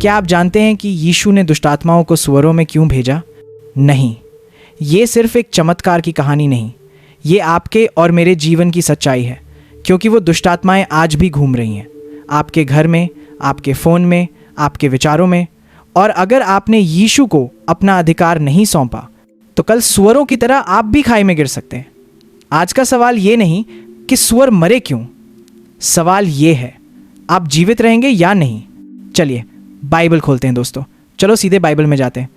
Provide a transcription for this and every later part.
क्या आप जानते हैं कि यीशु ने दुष्ट आत्माओं को सुअरों में क्यों भेजा? नहीं, ये सिर्फ एक चमत्कार की कहानी नहीं, ये आपके और मेरे जीवन की सच्चाई है, क्योंकि वो दुष्ट आत्माएं आज भी घूम रही हैं, आपके घर में, आपके फ़ोन में, आपके विचारों में। और अगर आपने यीशु को अपना अधिकार नहीं सौंपा तो कल सुअरों की तरह आप भी खाई में गिर सकते हैं। आज का सवाल ये नहीं कि सुअर मरे क्यों, सवाल ये है आप जीवित रहेंगे या नहीं। चलिए बाइबल खोलते हैं दोस्तों, चलो सीधे बाइबल में जाते हैं।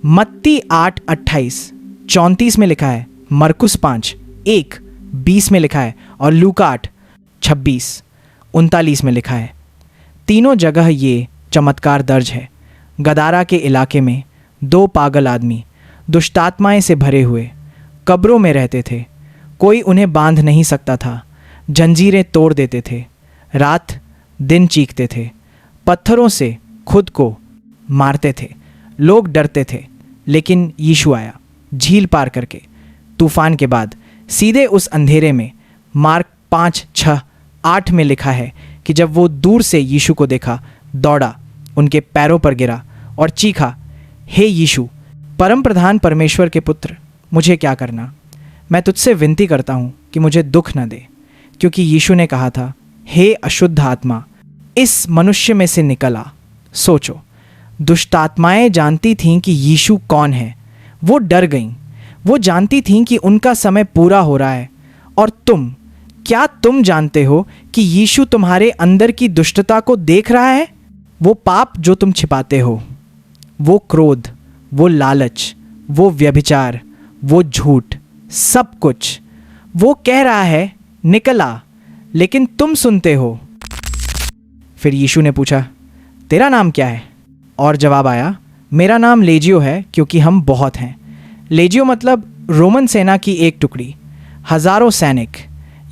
मत्ती 8:28-34 में लिखा है, मरकुस 5:1-20 में लिखा है और लूका 8:26-39 में लिखा है। तीनों जगह ये चमत्कार दर्ज है। गदारा के इलाके में 2 पागल आदमी दुष्टात्माएं से भरे हुए कब्रों में रहते थे। कोई उन्हें बांध नहीं सकता था, जंजीरें तोड़ देते थे, रात दिन चीखते थे, पत्थरों से खुद को मारते थे। लोग डरते थे, लेकिन यीशु आया झील पार करके। तूफान के बाद सीधे उस अंधेरे में। मार्क 5:6-8 में लिखा है कि जब वो दूर से यीशु को देखा, दौड़ा, उनके पैरों पर गिरा और चीखा, हे यीशु, परम प्रधान परमेश्वर के पुत्र, मुझे क्या करना? मैं तुझसे विनती करता हूँ कि मुझे दुख न दे। क्योंकि यीशु ने कहा था, हे अशुद्ध आत्मा, इस मनुष्य में से निकल आ। सोचो, दुष्ट आत्माएं जानती थीं कि यीशु कौन है। वो डर गईं। वो जानती थीं कि उनका समय पूरा हो रहा है। और क्या तुम जानते हो कि यीशु तुम्हारे अंदर की दुष्टता को देख रहा है? वो पाप जो तुम छिपाते हो, वो क्रोध, वो लालच, वो व्यभिचार, वो झूठ, सब कुछ। वो कह रहा है, निकल आ, लेकिन तुम सुनते हो। फिर यीशु ने पूछा, तेरा नाम क्या है? और जवाब आया, मेरा नाम लेजियो है, क्योंकि हम बहुत हैं। लेजियो मतलब रोमन सेना की एक टुकड़ी, हजारों सैनिक,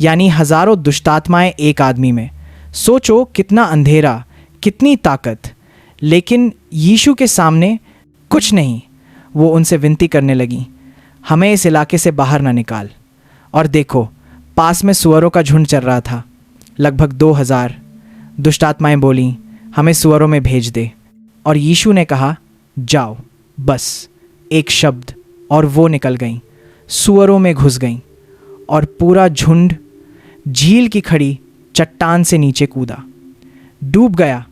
यानी हजारों दुष्टात्माएं एक आदमी में। सोचो कितना अंधेरा, कितनी ताकत, लेकिन यीशु के सामने कुछ नहीं। वो उनसे विनती करने लगी, हमें इस इलाके से बाहर ना निकाल। और देखो, पास में सुअरों का झुंड चल रहा था, लगभग 2000। दुष्टात्माएं बोलीं, हमें सुअरों में भेज दे। और यीशु ने कहा, जाओ। बस एक शब्द और वो निकल गईं, सुअरों में घुस गईं, और पूरा झुंड झील की खड़ी चट्टान से नीचे कूदा, डूब गया।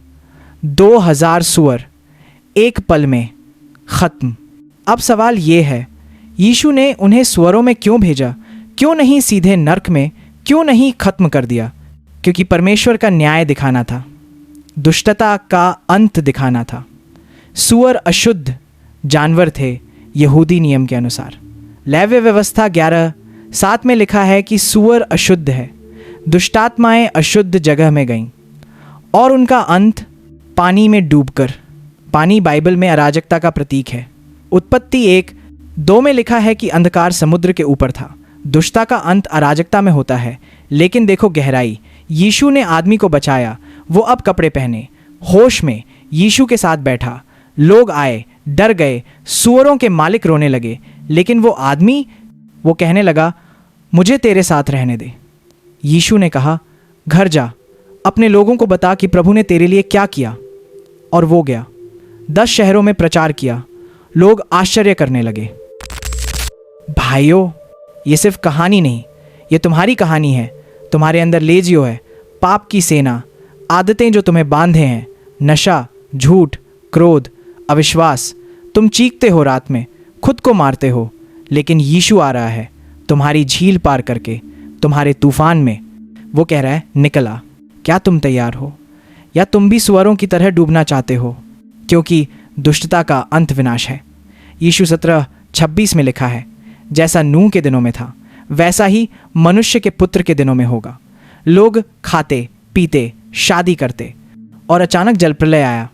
2000 सुअर एक पल में खत्म। अब सवाल ये है, यीशु ने उन्हें सुअरों में क्यों भेजा? क्यों नहीं सीधे नर्क में? क्यों नहीं खत्म कर दिया? क्योंकि परमेश्वर का न्याय दिखाना था, दुष्टता का अंत दिखाना था। सुअर अशुद्ध जानवर थे यहूदी नियम के अनुसार। लेव्य व्यवस्था 11:7 में लिखा है कि सुअर अशुद्ध है। दुष्टात्माएं अशुद्ध जगह में गईं और उनका अंत पानी में डूबकर। पानी बाइबल में अराजकता का प्रतीक है। उत्पत्ति 1:2 में लिखा है कि अंधकार समुद्र के ऊपर था। दुष्टता का अंत अराजकता में होता है, लेकिन देखो गहराई। यीशु ने आदमी को बचाया। वो अब कपड़े पहने, होश में यीशु के साथ बैठा। लोग आए, डर गए, सुअरों के मालिक रोने लगे, लेकिन वो आदमी, वो कहने लगा, मुझे तेरे साथ रहने दे। यीशु ने कहा, घर जा, अपने लोगों को बता कि प्रभु ने तेरे लिए क्या किया। और वो गया, 10 शहरों में प्रचार किया। लोग आश्चर्य करने लगे। भाइयों, ये सिर्फ कहानी नहीं, ये तुम्हारी कहानी है। तुम्हारे अंदर लेजियो है, पाप की सेना, आदतें जो तुम्हें बांधे हैं, नशा, झूठ, क्रोध, अविश्वास। तुम चीखते हो रात में, खुद को मारते हो, लेकिन यीशु आ रहा है तुम्हारी झील पार करके, तुम्हारे तूफान में। वो कह रहा है, निकल आ। क्या तुम तैयार हो? या तुम भी सुअरों की तरह डूबना चाहते हो? क्योंकि दुष्टता का अंत विनाश है। यीशु 17:26 में लिखा है, जैसा नूह के दिनों में था, वैसा ही मनुष्य के पुत्र के दिनों में होगा। लोग खाते, पीते, शादी करते, और अचानक जलप्रलय आया।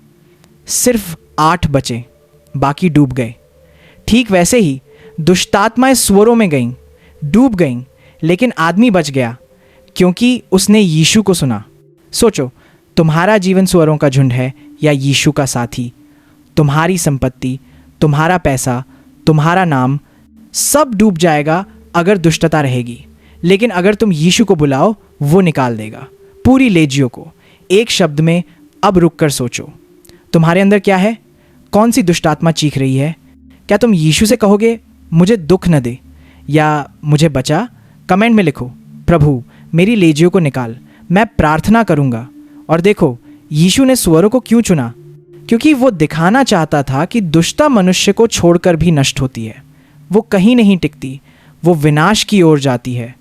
सिर्फ 8 बचे, बाकी डूब गए। ठीक वैसे ही दुष्टात्माएं सुअरों में गईं, डूब गईं, लेकिन आदमी बच गया क्योंकि उसने यीशु को सुना। सोचो, तुम्हारा जीवन सुअरों का झुंड है या यीशु का साथी? तुम्हारी संपत्ति, तुम्हारा पैसा, तुम्हारा नाम, सब डूब जाएगा अगर दुष्टता रहेगी। लेकिन अगर तुम यीशु को बुलाओ, वो निकाल देगा पूरी लेजियो को। एक शब्द में अब रुक कर सोचो, तुम्हारे अंदर क्या है? कौन सी दुष्ट आत्मा चीख रही है? क्या तुम यीशु से कहोगे मुझे दुख न दे या मुझे बचा? कमेंट में लिखो, प्रभु मेरी लेजियों को निकाल, मैं प्रार्थना करूंगा। और देखो, यीशु ने सुअरों को क्यों चुना? क्योंकि वो दिखाना चाहता था कि दुष्टता मनुष्य को छोड़कर भी नष्ट होती है। वो कहीं नहीं टिकती, वो विनाश की ओर जाती है।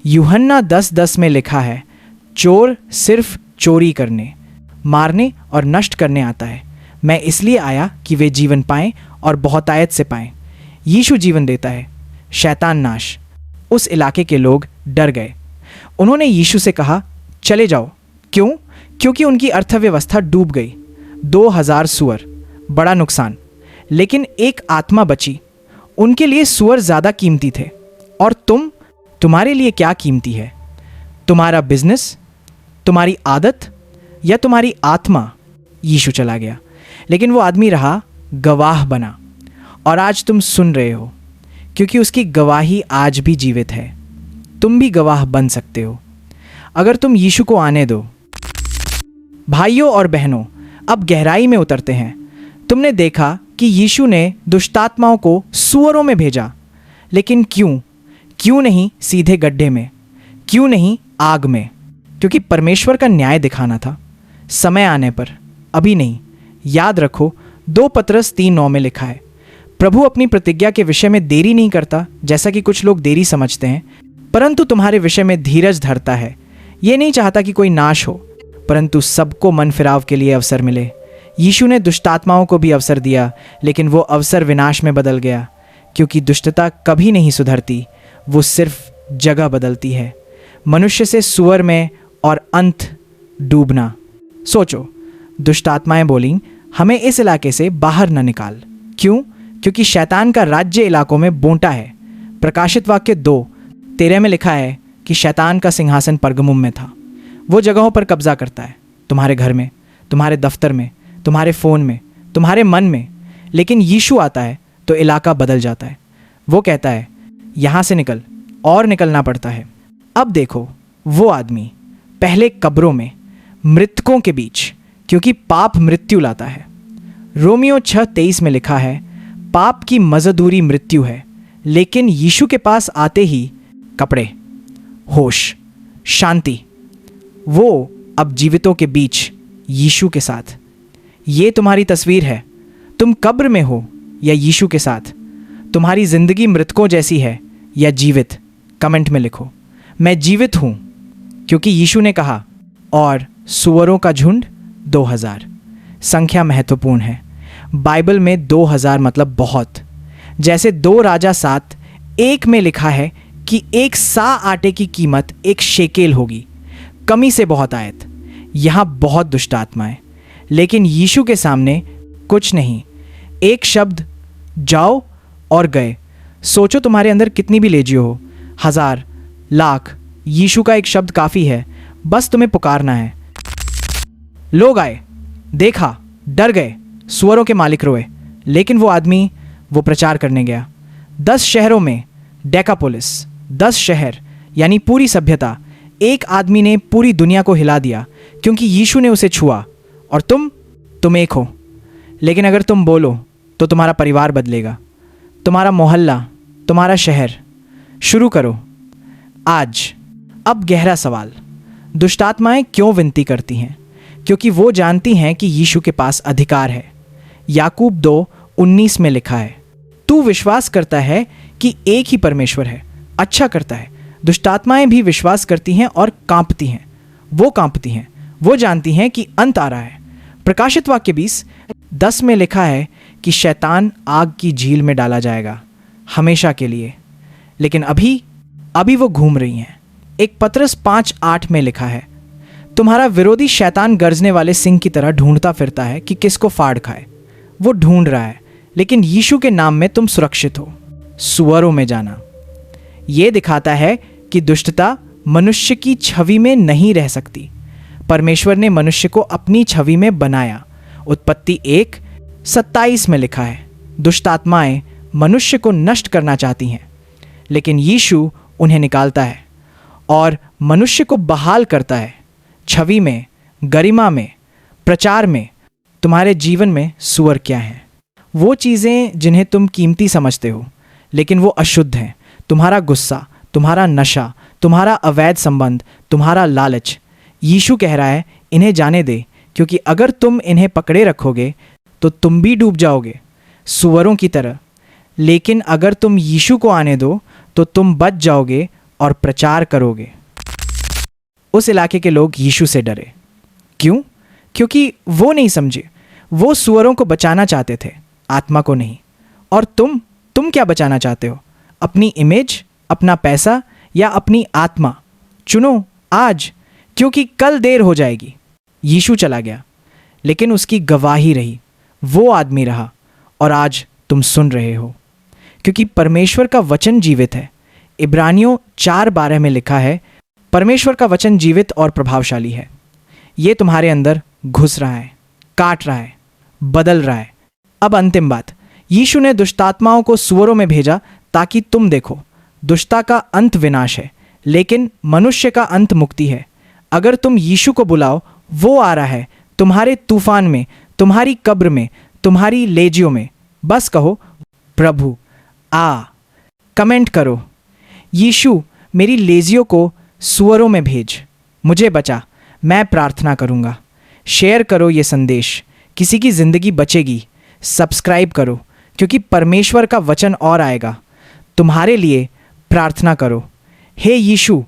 यूहन्ना 10:10 में लिखा है, चोर सिर्फ चोरी करने, मारने और नष्ट करने आता है। मैं इसलिए आया कि वे जीवन पाएं और बहुतायत से पाएं। यीशु जीवन देता है, शैतान नाश। उस इलाके के लोग डर गए। उन्होंने यीशु से कहा, चले जाओ। क्यों? क्योंकि उनकी अर्थव्यवस्था डूब गई। 2000 सुअर, बड़ा नुकसान। लेकिन एक आत्मा बची। उनके लिए सुअर ज़्यादा कीमती थे। और तुम्हारे लिए क्या कीमती है? तुम्हारा बिजनेस, तुम्हारी आदत या तुम्हारी आत्मा? यीशु चला गया, लेकिन वो आदमी रहा, गवाह बना। और आज तुम सुन रहे हो, क्योंकि उसकी गवाही आज भी जीवित है। तुम भी गवाह बन सकते हो अगर तुम यीशु को आने दो। भाइयों और बहनों, अब गहराई में उतरते हैं। तुमने देखा कि यीशु ने दुष्टात्माओं को सुअरों में भेजा, लेकिन क्यों नहीं सीधे गड्ढे में? क्यों नहीं आग में? क्योंकि परमेश्वर का न्याय दिखाना था, समय आने पर, अभी नहीं। याद रखो, 2 पतरस 3:9 में लिखा है, प्रभु अपनी प्रतिज्ञा के विषय में देरी नहीं करता, जैसा कि कुछ लोग देरी समझते हैं, परंतु तुम्हारे विषय में धीरज धरता है। ये नहीं चाहता कि कोई नाश हो, परंतु सबको मन फिराव के लिए अवसर मिले। यीशु ने दुष्टात्माओं को भी अवसर दिया, लेकिन वो अवसर विनाश में बदल गया, क्योंकि दुष्टता कभी नहीं सुधरती, वो सिर्फ जगह बदलती है। मनुष्य से सुअर में और अंत डूबना। सोचो, दुष्टात्माएं बोलीं, हमें इस इलाके से बाहर न निकाल। क्यों? क्योंकि शैतान का राज्य इलाकों में बोंटा है। प्रकाशित वाक्य 2:13 में लिखा है कि शैतान का सिंहासन परगमुम में था। वो जगहों पर कब्जा करता है, तुम्हारे घर में, तुम्हारे दफ्तर में, तुम्हारे फ़ोन में, तुम्हारे मन में। लेकिन यीशु आता है तो इलाका बदल जाता है। वो कहता है, यहाँ से निकल, और निकलना पड़ता है। अब देखो, वो आदमी पहले कब्रों में, मृतकों के बीच, क्योंकि पाप मृत्यु लाता है। रोमियो 6:23 में लिखा है, पाप की मजदूरी मृत्यु है, लेकिन यीशु के पास आते ही कपड़े, होश, शांति। वो अब जीवितों के बीच यीशु के साथ। ये तुम्हारी तस्वीर है। तुम कब्र में हो या यीशु के साथ? तुम्हारी जिंदगी मृतकों जैसी है या जीवित? कमेंट में लिखो, मैं जीवित हूं, क्योंकि यीशु ने कहा। और सुअरों का झुंड 2000। संख्या महत्वपूर्ण है। बाइबल में 2000 मतलब बहुत। जैसे 2 राजा 7 1 में लिखा है कि 1 सा आटे की कीमत 1 शेकेल होगी। कमी से बहुत आयत। यहाँ बहुत दुष्ट आत्माएं, लेकिन यीशु के सामने कुछ नहीं। एक शब्द, जाओ, और गए। सोचो तुम्हारे अंदर कितनी भी लेजियो हो, 1000, लाख, यीशु का एक शब्द काफ़ी है। बस तुम्हें पुकारना है। लोग आए, देखा, डर गए, सुअरों के मालिक रोए। लेकिन वो आदमी, वो प्रचार करने गया। 10 शहरों में, डेकापोलिस, 10 शहर यानी पूरी सभ्यता। एक आदमी ने पूरी दुनिया को हिला दिया, क्योंकि यीशु ने उसे छुआ। और तुम एक हो। लेकिन अगर तुम बोलो तो तुम्हारा परिवार बदलेगा, तुम्हारा मोहल्ला, तुम्हारा शहर। शुरू करो आज। अब गहरा सवाल, दुष्टात्माएं क्यों विनती करती हैं? क्योंकि वो जानती हैं कि यीशु के पास अधिकार है। याकूब 2:19 में लिखा है, तू विश्वास करता है कि एक ही परमेश्वर है, अच्छा करता है। दुष्टात्माएं भी विश्वास करती हैं और कांपती हैं। वो कांपती हैं, वो जानती हैं कि अंत आ रहा है। प्रकाशित वाक्य 20:10 में लिखा है कि शैतान आग की झील में डाला जाएगा हमेशा के लिए। लेकिन अभी वो घूम रही हैं। एक पतरस 5:8 में लिखा है, तुम्हारा विरोधी शैतान गरजने वाले सिंह की तरह ढूंढता फिरता है कि किसको फाड़ खाए। वो ढूंढ रहा है, लेकिन यीशु के नाम में तुम सुरक्षित हो। सुअरों में जाना। यह दिखाता है कि दुष्टता मनुष्य की छवि में नहीं रह सकती। परमेश्वर ने मनुष्य को अपनी छवि में बनाया। उत्पत्ति 1:27 में लिखा है, दुष्टात्माएं मनुष्य को नष्ट करना चाहती हैं, लेकिन यीशु उन्हें निकालता है और मनुष्य को बहाल करता है, छवि में, गरिमा में, प्रचार में तुम्हारे जीवन में सुअर क्या हैं? वो चीज़ें जिन्हें तुम कीमती समझते हो लेकिन वो अशुद्ध हैं। तुम्हारा गुस्सा, तुम्हारा नशा, तुम्हारा अवैध संबंध, तुम्हारा लालच। यीशु कह रहा है इन्हें जाने दे, क्योंकि अगर तुम इन्हें पकड़े रखोगे तो तुम भी डूब जाओगे सुअरों की तरह। लेकिन अगर तुम यीशु को आने दो तो तुम बच जाओगे और प्रचार करोगे। उस इलाके के लोग यीशु से डरे। क्यों? क्योंकि वो नहीं समझे। वो सुअरों को बचाना चाहते थे, आत्मा को नहीं। और तुम क्या बचाना चाहते हो? अपनी इमेज, अपना पैसा या अपनी आत्मा? चुनो आज, क्योंकि कल देर हो जाएगी। यीशु चला गया, लेकिन उसकी गवाही रही। वो आदमी रहा और आज तुम सुन रहे हो, क्योंकि परमेश्वर का वचन जीवित है। इब्रानियों 4:12 में लिखा है, परमेश्वर का वचन जीवित और प्रभावशाली है। ये तुम्हारे अंदर घुस रहा है, काट रहा है, बदल रहा है। अब अंतिम बात, यीशु ने दुष्टात्माओं को सुअरों में भेजा ताकि तुम देखो। दुष्टता का अंत विनाश है, लेकिन मनुष्य का अंत मुक्ति है। अगर तुम यीशु को बुलाओ, वो आ रहा है तुम्हारे तूफान में, तुम्हारी कब्र में, तुम्हारी लेजियों में। बस कहो, प्रभु आ। कमेंट करो, यीशु मेरी लेजियों को सुअरों में भेज, मुझे बचा। मैं प्रार्थना करूँगा। शेयर करो ये संदेश, किसी की ज़िंदगी बचेगी। सब्सक्राइब करो, क्योंकि परमेश्वर का वचन और आएगा। तुम्हारे लिए प्रार्थना करो, हे यीशु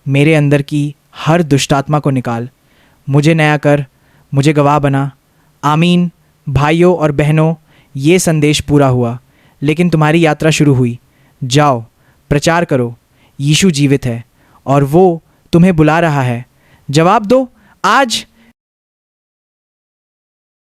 मेरे अंदर की हर दुष्टात्मा को निकाल, मुझे नया कर, मुझे गवाह बना। आमीन। भाइयों और बहनों, ये संदेश पूरा हुआ, लेकिन तुम्हारी यात्रा शुरू हुई। जाओ, प्रचार करो, यीशु जीवित है और वो तुम्हें बुला रहा है। जवाब दो आज।